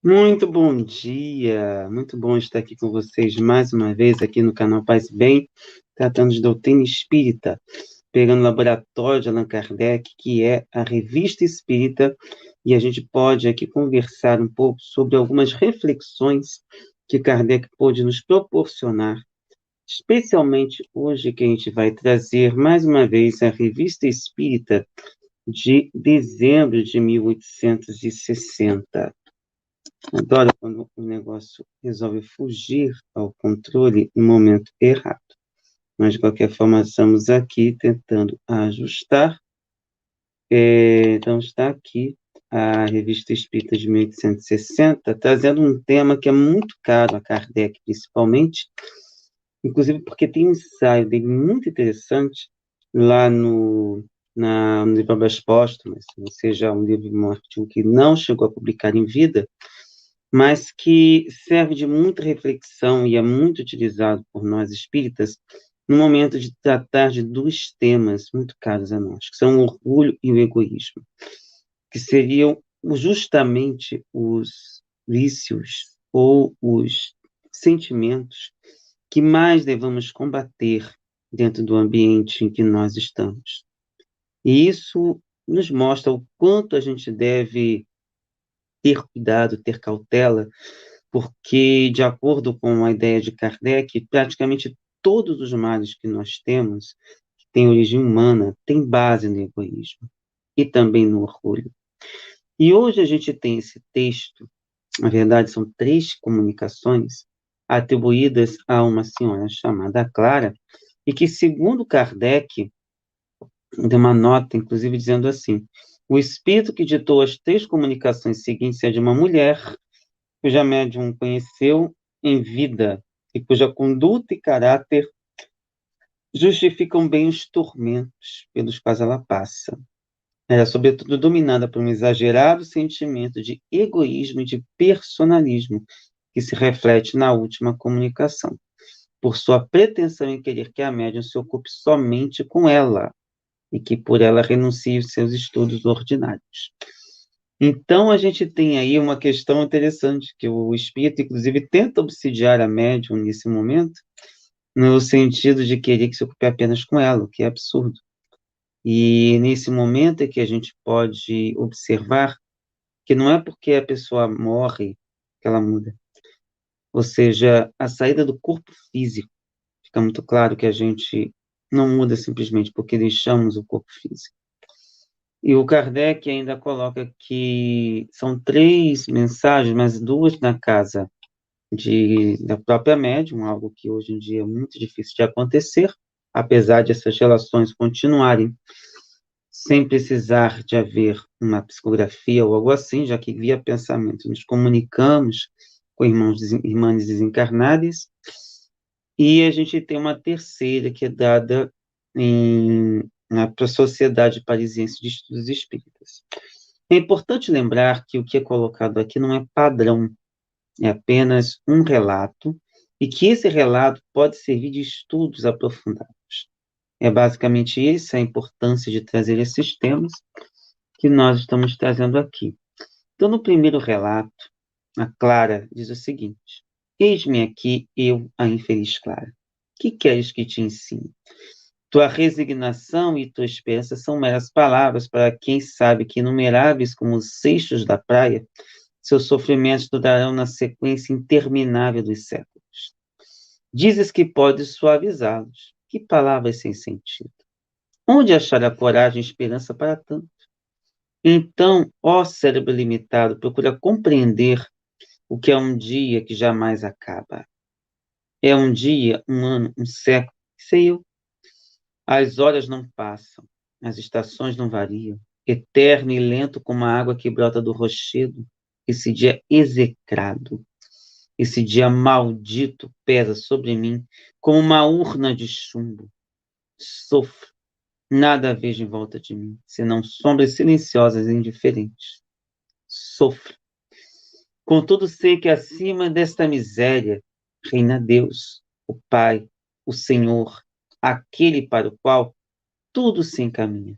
Muito bom dia, muito bom estar aqui com vocês mais uma vez aqui no canal Paz e Bem, tratando de doutrina espírita, pegando o laboratório de Allan Kardec, que é a Revista Espírita, e a gente pode aqui conversar um pouco sobre algumas reflexões que Kardec pôde nos proporcionar, especialmente hoje que a gente vai trazer mais uma vez a Revista Espírita de dezembro de 1860. Adoro quando o negócio resolve fugir ao controle no momento errado. Mas, de qualquer forma, estamos aqui tentando ajustar. Então, está aqui a Revista Espírita de 1860, trazendo um tema que é muito caro a Kardec, principalmente, inclusive porque tem um ensaio dele muito interessante lá no livro Obras Póstumas, ou seja, um livro de um artigo que não chegou a publicar em vida, mas que serve de muita reflexão e é muito utilizado por nós espíritas no momento de tratar de dois temas muito caros a nós, que são o orgulho e o egoísmo, que seriam justamente os vícios ou os sentimentos que mais devemos combater dentro do ambiente em que nós estamos. E isso nos mostra o quanto a gente deve ter cuidado, ter cautela, porque, de acordo com a ideia de Kardec, praticamente todos os males que nós temos, que têm origem humana, têm base no egoísmo e também no orgulho. E hoje a gente tem esse texto, na verdade são três comunicações atribuídas a uma senhora chamada Clara, e que, segundo Kardec, deu uma nota, inclusive, dizendo assim: o espírito que ditou as três comunicações seguintes é de uma mulher cuja médium conheceu em vida e cuja conduta e caráter justificam bem os tormentos pelos quais ela passa. Era, sobretudo, dominada por um exagerado sentimento de egoísmo e de personalismo, que se reflete na última comunicação, por sua pretensão em querer que a médium se ocupe somente com ela, e que por ela renuncie aos seus estudos ordinários. Então, a gente tem aí uma questão interessante, que o espírito, inclusive, tenta obsidiar a médium nesse momento, no sentido de querer que se ocupe apenas com ela, o que é absurdo. E nesse momento é que a gente pode observar que não é porque a pessoa morre que ela muda. Ou seja, a saída do corpo físico. Fica muito claro que a gente não muda simplesmente porque deixamos o corpo físico. E o Kardec ainda coloca que são três mensagens, mas duas na casa da própria médium, algo que hoje em dia é muito difícil de acontecer, apesar de essas relações continuarem sem precisar de haver uma psicografia ou algo assim, já que via pensamento nos comunicamos com irmãs desencarnadas, e a gente tem uma terceira que é dada para a Sociedade Parisiense de Estudos Espíritas. É importante lembrar que o que é colocado aqui não é padrão, é apenas um relato, e que esse relato pode servir de estudos aprofundados. É basicamente essa a importância de trazer esses temas que nós estamos trazendo aqui. Então, no primeiro relato, a Clara diz o seguinte: eis-me aqui, eu, a infeliz Clara. Que queres que te ensine? Tua resignação e tua esperança são meras palavras para quem sabe que, inumeráveis como os seixos da praia, seus sofrimentos durarão na sequência interminável dos séculos. Dizes que podes suavizá-los. Que palavras sem sentido. Onde achar a coragem e esperança para tanto? Então, ó cérebro limitado, procura compreender o que é um dia que jamais acaba. É um dia, um ano, um século, sei eu. As horas não passam, as estações não variam. Eterno e lento como a água que brota do rochedo, esse dia execrado, esse dia maldito pesa sobre mim como uma urna de chumbo. Sofro, nada vejo em volta de mim, senão sombras silenciosas e indiferentes. Sofro. Contudo, sei que acima desta miséria reina Deus, o Pai, o Senhor, aquele para o qual tudo se encaminha.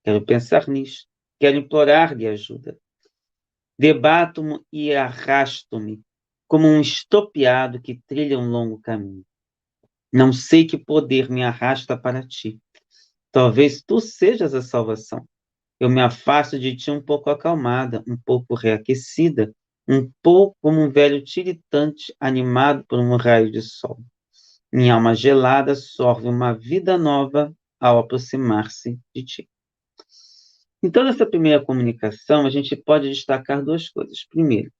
Quero pensar nisto, quero implorar-lhe ajuda. Debato-me e arrasto-me, como um estopeado que trilha um longo caminho. Não sei que poder me arrasta para ti. Talvez tu sejas a salvação. Eu me afasto de ti um pouco acalmada, um pouco reaquecida, um pouco como um velho tiritante animado por um raio de sol. Minha alma gelada sorve uma vida nova ao aproximar-se de ti. Então, nessa primeira comunicação, a gente pode destacar duas coisas. Primeiro,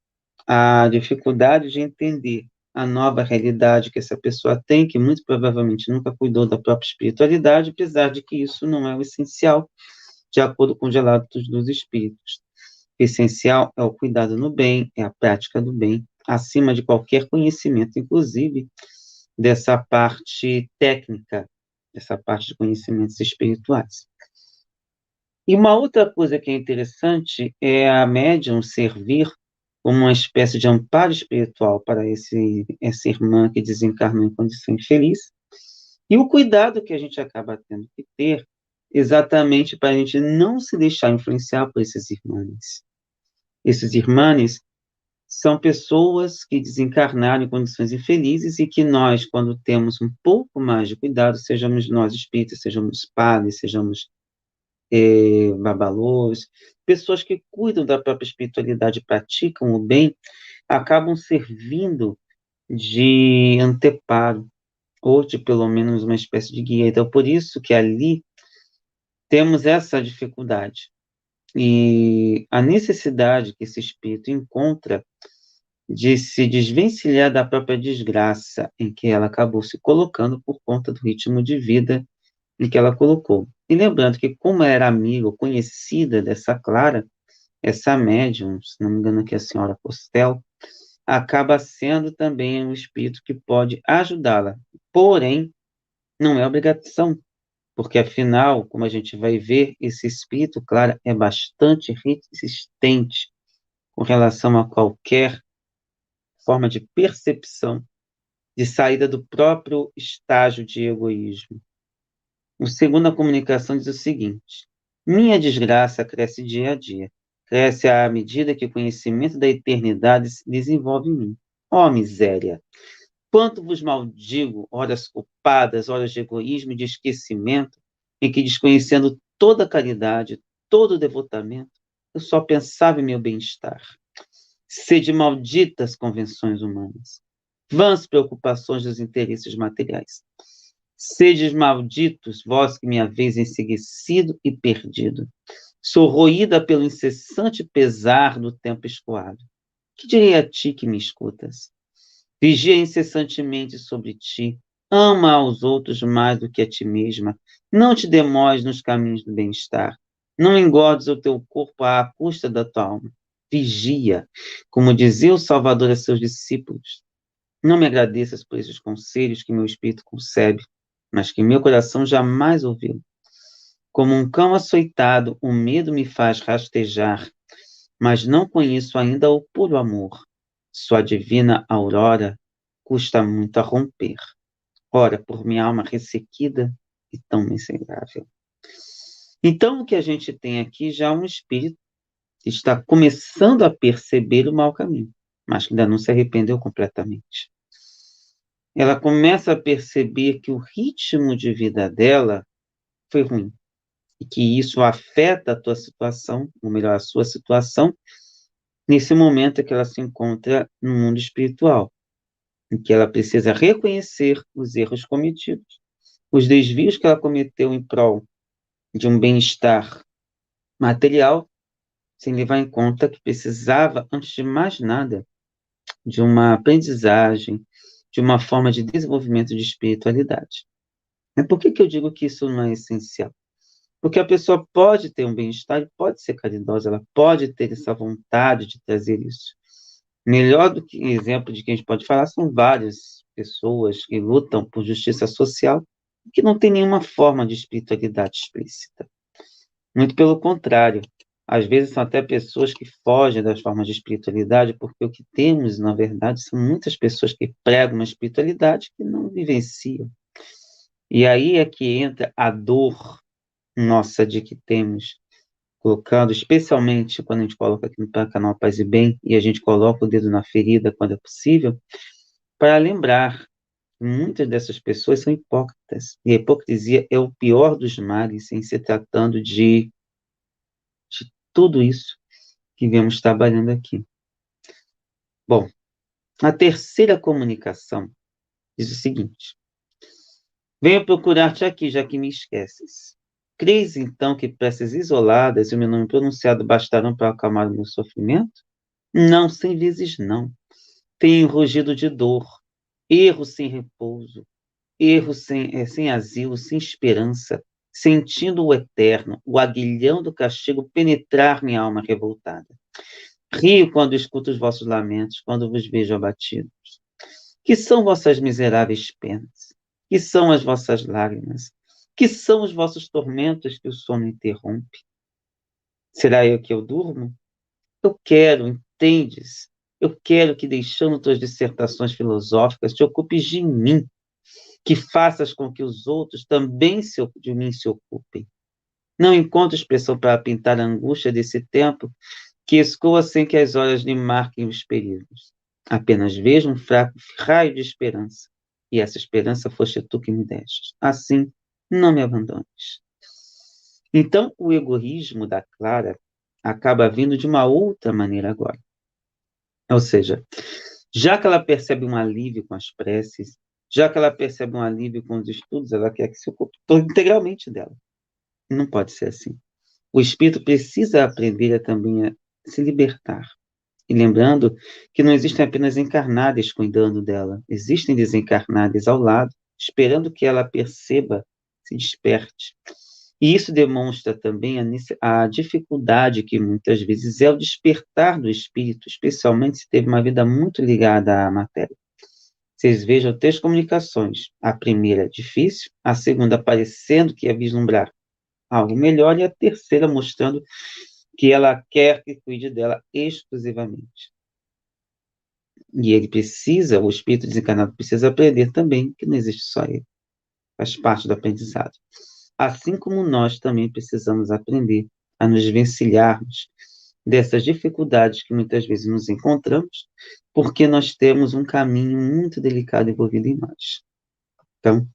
a dificuldade de entender a nova realidade que essa pessoa tem, que muito provavelmente nunca cuidou da própria espiritualidade, apesar de que isso não é o essencial, de acordo com os relatos dos espíritos. O essencial é o cuidado no bem, é a prática do bem, acima de qualquer conhecimento, inclusive dessa parte técnica, dessa parte de conhecimentos espirituais. E uma outra coisa que é interessante é a médium servir como uma espécie de amparo espiritual para essa irmã que desencarnou em condição infeliz, e o cuidado que a gente acaba tendo que ter exatamente para a gente não se deixar influenciar por esses irmãos. Esses irmãos são pessoas que desencarnaram em condições infelizes e que nós, quando temos um pouco mais de cuidado, sejamos nós espíritas, sejamos padres, sejamos babalôs, pessoas que cuidam da própria espiritualidade, praticam o bem, acabam servindo de anteparo, ou de pelo menos uma espécie de guia. Então, por isso que ali temos essa dificuldade. E a necessidade que esse espírito encontra de se desvencilhar da própria desgraça em que ela acabou se colocando por conta do ritmo de vida em que ela colocou. E lembrando que, como ela era amiga ou conhecida dessa Clara, essa médium, se não me engano aqui é a senhora Postel, acaba sendo também um espírito que pode ajudá-la. Porém, não é obrigação, porque afinal, como a gente vai ver, esse espírito, Clara, é bastante resistente com relação a qualquer forma de percepção, de saída do próprio estágio de egoísmo. O segundo, a comunicação diz o seguinte: minha desgraça cresce dia a dia, cresce à medida que o conhecimento da eternidade se desenvolve em mim. Ó miséria! Quanto vos maldigo, horas culpadas, horas de egoísmo e de esquecimento, em que, desconhecendo toda a caridade, todo o devotamento, eu só pensava em meu bem-estar. Sede malditas convenções humanas, vãs preocupações dos interesses materiais. Sedes malditos, vós que me haveis enseguecido e perdido. Sou roída pelo incessante pesar do tempo escoado. Que direi a ti que me escutas? Vigia incessantemente sobre ti, ama aos outros mais do que a ti mesma, não te demores nos caminhos do bem-estar, não engordes o teu corpo à custa da tua alma. Vigia, como dizia o Salvador a seus discípulos. Não me agradeças por esses conselhos que meu espírito concebe, mas que meu coração jamais ouviu. Como um cão açoitado, o medo me faz rastejar, mas não conheço ainda o puro amor. Sua divina aurora custa muito a romper. Ora, por minha alma ressequida e tão miserável. Então, o que a gente tem aqui já é um espírito que está começando a perceber o mau caminho, mas que ainda não se arrependeu completamente. Ela começa a perceber que o ritmo de vida dela foi ruim e que isso afeta a tua situação, ou melhor, a sua situação, nesse momento que ela se encontra no mundo espiritual, em que ela precisa reconhecer os erros cometidos, os desvios que ela cometeu em prol de um bem-estar material, sem levar em conta que precisava, antes de mais nada, de uma aprendizagem, de uma forma de desenvolvimento de espiritualidade. Por que eu digo que isso não é essencial? Porque a pessoa pode ter um bem-estar e pode ser caridosa, ela pode ter essa vontade de trazer isso. Melhor do que exemplo de que a gente pode falar são várias pessoas que lutam por justiça social e que não têm nenhuma forma de espiritualidade explícita. Muito pelo contrário, às vezes são até pessoas que fogem das formas de espiritualidade, porque o que temos, na verdade, são muitas pessoas que pregam uma espiritualidade que não vivenciam. E aí é que entra a dor nossa de que temos colocando, especialmente quando a gente coloca aqui no canal Paz e Bem, e a gente coloca o dedo na ferida quando é possível, para lembrar que muitas dessas pessoas são hipócritas. E a hipocrisia é o pior dos males em se tratando de tudo isso que vemos trabalhando aqui. Bom, a terceira comunicação diz o seguinte: venho procurar-te aqui, já que me esqueces. Crês, então, que preces isoladas e o meu nome pronunciado bastarão para acalmar o meu sofrimento? Não, 100 vezes não. Tenho rugido de dor, erro sem repouso, erro sem asilo, sem esperança, sentindo o eterno, o aguilhão do castigo penetrar minha alma revoltada. Rio quando escuto os vossos lamentos, quando vos vejo abatidos. Que são vossas miseráveis penas? Que são as vossas lágrimas? Que são os vossos tormentos que o sono interrompe? Será eu que eu durmo? Eu quero, entendes? Eu quero que, deixando tuas dissertações filosóficas, te ocupes de mim, que faças com que os outros também de mim se ocupem. Não encontro expressão para pintar a angústia desse tempo que escoa sem que as horas lhe marquem os perigos. Apenas vejo um fraco raio de esperança, e essa esperança foste tu que me deste. Assim, não me abandones. Então, o egoísmo da Clara acaba vindo de uma outra maneira agora. Ou seja, já que ela percebe um alívio com as preces, já que ela percebe um alívio com os estudos, ela quer que se ocupe integralmente dela. Não pode ser assim. O espírito precisa aprender também a se libertar. E lembrando que não existem apenas encarnadas cuidando dela, existem desencarnadas ao lado, esperando que ela perceba, se desperte. E isso demonstra também a dificuldade que muitas vezes é o despertar do espírito, especialmente se teve uma vida muito ligada à matéria. Vocês vejam três comunicações. A primeira é difícil, a segunda parecendo que ia vislumbrar algo melhor, e a terceira mostrando que ela quer que cuide dela exclusivamente. E ele precisa, o espírito desencarnado precisa aprender também que não existe só ele. Faz parte do aprendizado. Assim como nós também precisamos aprender a nos vencilharmos dessas dificuldades que muitas vezes nos encontramos, porque nós temos um caminho muito delicado envolvido em nós. Então,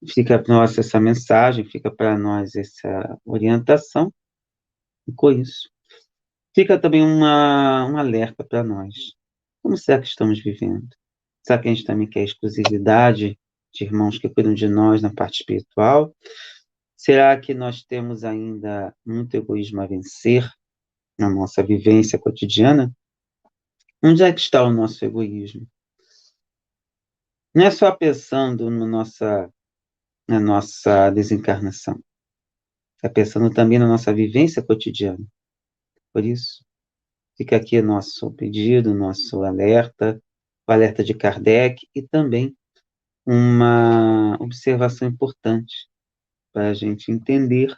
fica para nós essa mensagem, fica para nós essa orientação, e com isso, fica também um alerta para nós. Como será que estamos vivendo? Será que a gente também quer exclusividade de irmãos que cuidam de nós na parte espiritual? Será que nós temos ainda muito egoísmo a vencer na nossa vivência cotidiana? Onde é que está o nosso egoísmo? Não é só pensando na nossa desencarnação, é pensando também na nossa vivência cotidiana. Por isso, fica aqui nosso pedido, nosso alerta, o alerta de Kardec, e também uma observação importante para a gente entender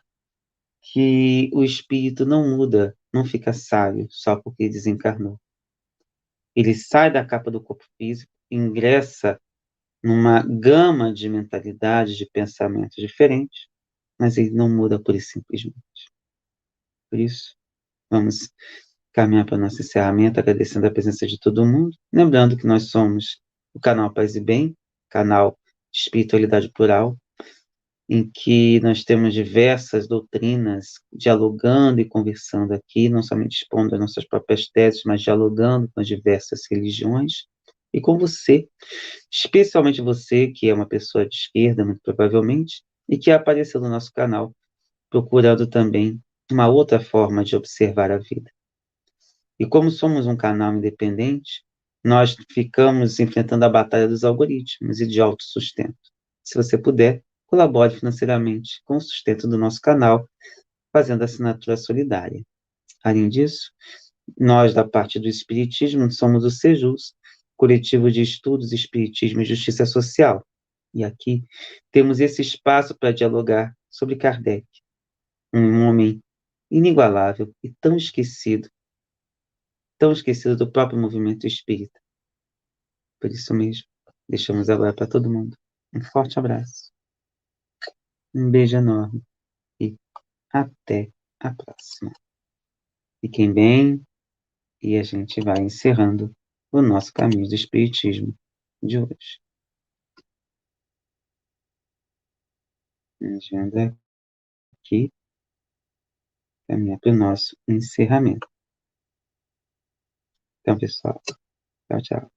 que o espírito não muda, não fica sábio só porque desencarnou. Ele sai da capa do corpo físico, ingressa numa gama de mentalidades, de pensamentos diferentes, mas ele não muda pura e simplesmente. Por isso, vamos caminhar para o nosso encerramento, agradecendo a presença de todo mundo, lembrando que nós somos o canal Paz e Bem, canal de espiritualidade plural, em que nós temos diversas doutrinas dialogando e conversando aqui, não somente expondo as nossas próprias teses, mas dialogando com as diversas religiões e com você, especialmente você que é uma pessoa de esquerda, muito provavelmente, e que apareceu no nosso canal, procurando também uma outra forma de observar a vida. E como somos um canal independente, nós ficamos enfrentando a batalha dos algoritmos e de autossustento. Se você puder, colabore financeiramente com o sustento do nosso canal, fazendo assinatura solidária. Além disso, nós, da parte do Espiritismo, somos o Sejus, Coletivo de Estudos, Espiritismo e Justiça Social. E aqui temos esse espaço para dialogar sobre Kardec, um homem inigualável e tão esquecido do próprio movimento espírita. Por isso mesmo, deixamos agora para todo mundo um forte abraço, um beijo enorme e até a próxima. Fiquem bem e a gente vai encerrando o nosso caminho do Espiritismo de hoje. Agenda aqui, caminhar para o nosso encerramento. Então, pessoal, tchau, tchau.